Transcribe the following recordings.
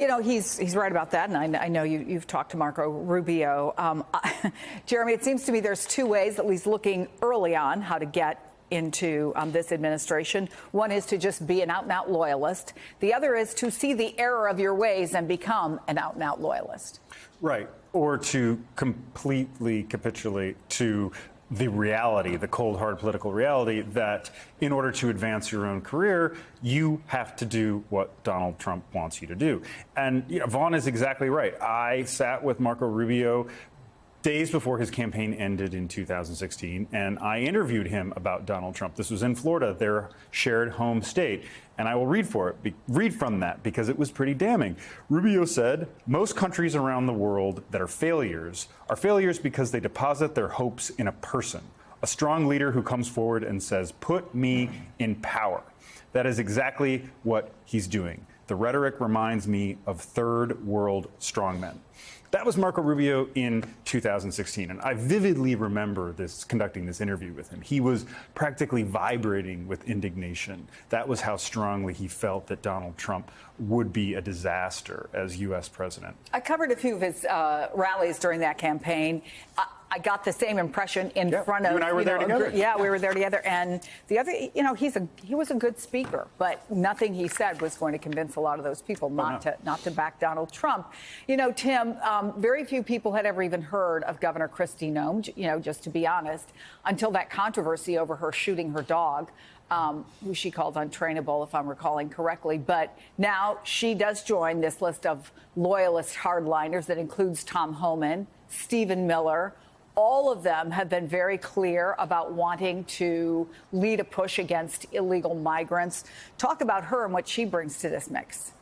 You know, he's right about that, and I know you've talked to Marco Rubio. Jeremy, it seems to me there's two ways, at least looking early on, how to get into this administration. One is to just be an out-and-out loyalist. The other is to see the error of your ways and become an out-and-out loyalist. Right. Or to completely capitulate to the reality, the cold, hard political reality that in order to advance your own career, you have to do what Donald Trump wants you to do. And Vaughn is exactly right. I sat with Marco Rubio days before his campaign ended in 2016, and I interviewed him about Donald Trump. This was in Florida, their shared home state. And I will read from that because it was pretty damning. Rubio said, most countries around the world that are failures because they deposit their hopes in a person, a strong leader who comes forward and says, put me in power. That is exactly what he's doing. The rhetoric reminds me of third world strongmen. That was Marco Rubio in 2016, and I vividly remember conducting this interview with him. He was practically vibrating with indignation. That was how strongly he felt that Donald Trump would be a disaster as U.S. president. I covered a few of his rallies during that campaign. I got the same impression in front of. You and I were there together. Yeah, we were there together. And the other, he was a good speaker, but nothing he said was going to convince a lot of those people not to back Donald Trump. Tim, very few people had ever even heard of Governor Kristi Noem, just to be honest, until that controversy over her shooting her dog. Who she called untrainable, if I'm recalling correctly. But now she does join this list of loyalist hardliners that includes Tom Homan, Stephen Miller. All of them have been very clear about wanting to lead a push against illegal migrants. Talk about her and what she brings to this mix.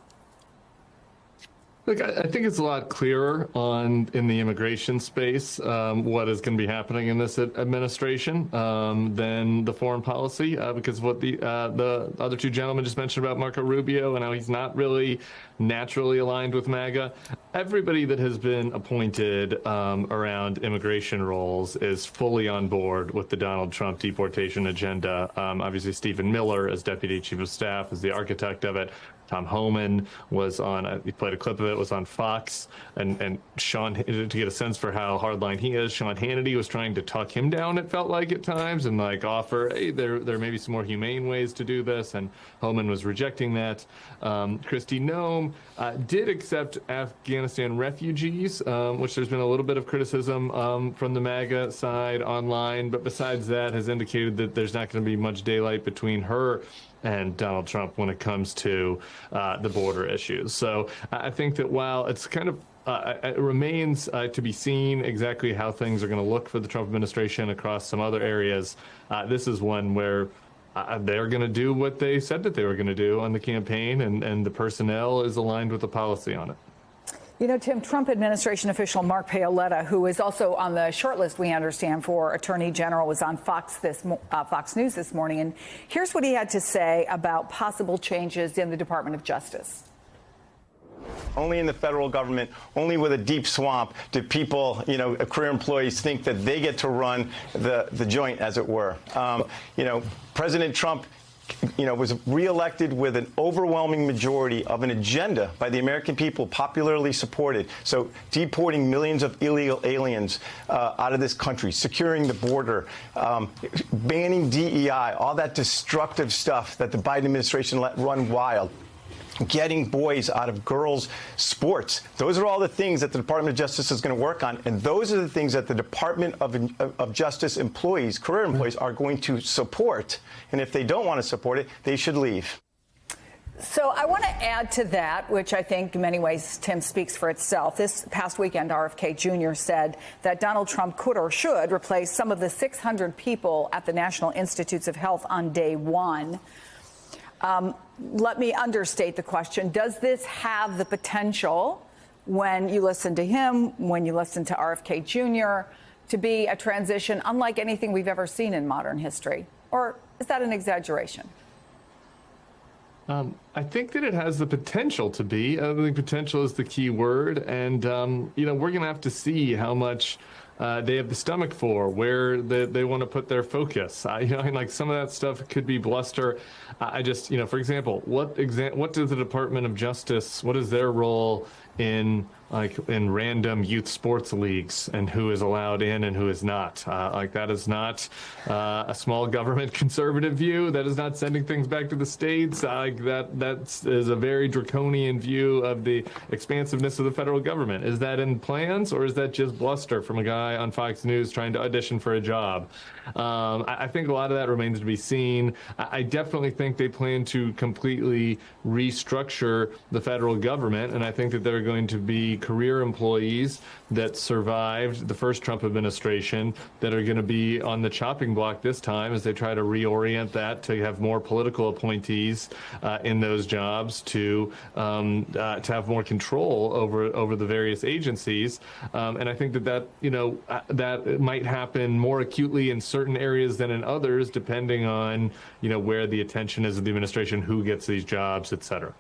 Look, I think it's a lot clearer in the immigration space what is going to be happening in this administration than the foreign policy, because what the other two gentlemen just mentioned about Marco Rubio and how he's not really naturally aligned with MAGA. Everybody that has been appointed around immigration roles is fully on board with the Donald Trump deportation agenda. Obviously, Stephen Miller, as Deputy Chief of Staff, is the architect of it. Tom Homan was on, he played a clip of it, was on Fox, and Sean, to get a sense for how hardline he is, Sean Hannity was trying to talk him down, it felt like at times, and offer, hey, there may be some more humane ways to do this, and Homan was rejecting that. Kristi Noem did accept Afghanistan refugees, which there's been a little bit of criticism from the MAGA side online, but besides that has indicated that there's not going to be much daylight between her and Donald Trump when it comes to the border issues. So I think that while it's kind of it remains to be seen exactly how things are going to look for the Trump administration across some other areas, this is one where they're going to do what they said that they were going to do on the campaign, and the personnel is aligned with the policy on it. Tim, Trump administration official Mark Paoletta, who is also on the short list, we understand, for Attorney General, was on Fox News this morning. And here's what he had to say about possible changes in the Department of Justice. Only in the federal government, only with a deep swamp, do people, career employees think that they get to run the joint, as it were. President Trump was reelected with an overwhelming majority of an agenda by the American people, popularly supported. So deporting millions of illegal aliens out of this country, securing the border, banning DEI, all that destructive stuff that the Biden administration let run wild. Getting boys out of girls' sports. Those are all the things that the Department of Justice is going to work on. And those are the things that the Department of Justice employees, career employees, are going to support. And if they don't want to support it, they should leave. So I want to add to that, which I think in many ways, Tim, speaks for itself. This past weekend, RFK Jr. said that Donald Trump could or should replace some of the 600 people at the National Institutes of Health on day one. Let me understate the question. Does this have the potential, when you listen to him, when you listen to RFK Jr., to be a transition unlike anything we've ever seen in modern history? Or is that an exaggeration? I think that it has the potential to be. I think potential is the key word. And, we're going to have to see how much they have the stomach for, where they want to put their focus. Like some of that stuff could be bluster. I just, for example, what does the Department of Justice, what is their role in random youth sports leagues and who is allowed in and who is not? That is not a small government conservative view. That is not sending things back to the states. That is a very draconian view of the expansiveness of the federal government. Is that in plans, or is that just bluster from a guy on Fox News trying to audition for a job? I think a lot of that remains to be seen. I definitely think they plan to completely restructure the federal government, and I think that there are going to be career employees that survived the first Trump administration that are going to be on the chopping block this time as they try to reorient that to have more political appointees in those jobs, to have more control over the various agencies. And I think that might happen more acutely in certain areas than in others, depending on where the attention is of the administration, who gets these jobs, et cetera.